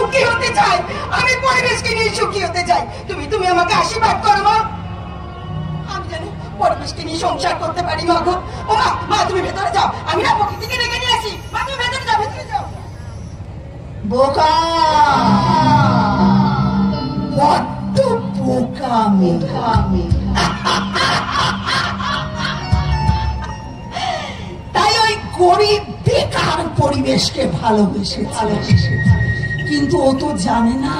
সুখী হতে চাই, আমি পরিবেশকে নিয়ে সুখী হতে চাই। তুমি আমাকে আশীর্বাদ করো মা। আমি জানি পরিবেশকে নিয়ে সংসার করতে পারি মা গো। ও মা তুমি ভেতরে যাও, আমি না প্রকৃতিকে ডেকে নিয়ে আসি। মা তুমি ভেতরে যাও। বোকা, বড্ড বোকা আমি। তাই ওই গরিব বেকার পরিবেশকে ভালোবেসেছে। কিন্তু ও তো জানে না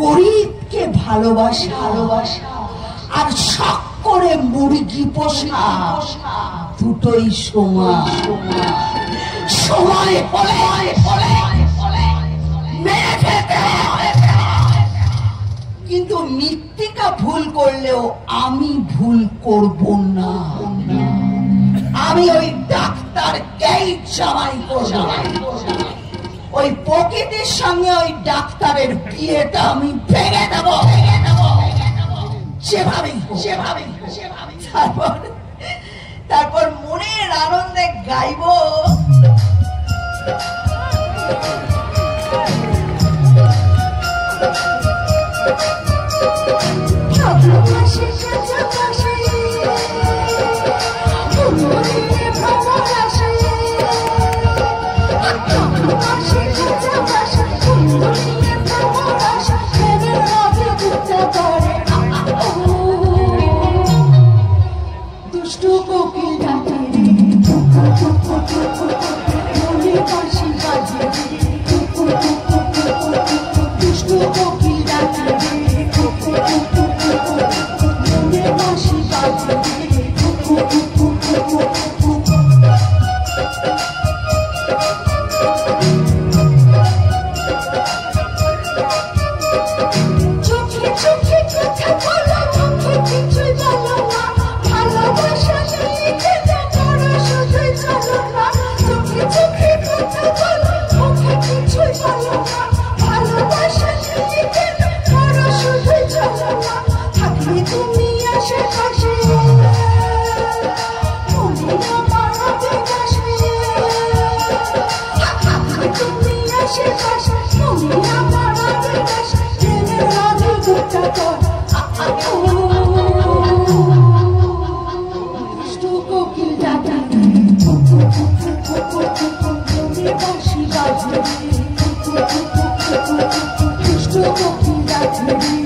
গরিবকে ভালোবাসা আর শখ করে মুরগি পোষা দুটোই সময় হলে মেরে খেতে হয়। কিন্তু মৃত্তিকা ভুল করলেও আমি ভুল করব না। আমি ওই ডাক্তারকেই জামাই করব। ওই প্রকৃতির সঙ্গে ওই ডাক্তারের বিয়েটা আমি ভেঙে দেব যেভাবে। তারপর মনের আনন্দে গাইব, দুষ্টু কোকিল ডাকে রে, মনে বাঁশি বাজে রে, দুষ্টু কোকিল ডাকে রে, মনে বাঁশি বাজে রে। Just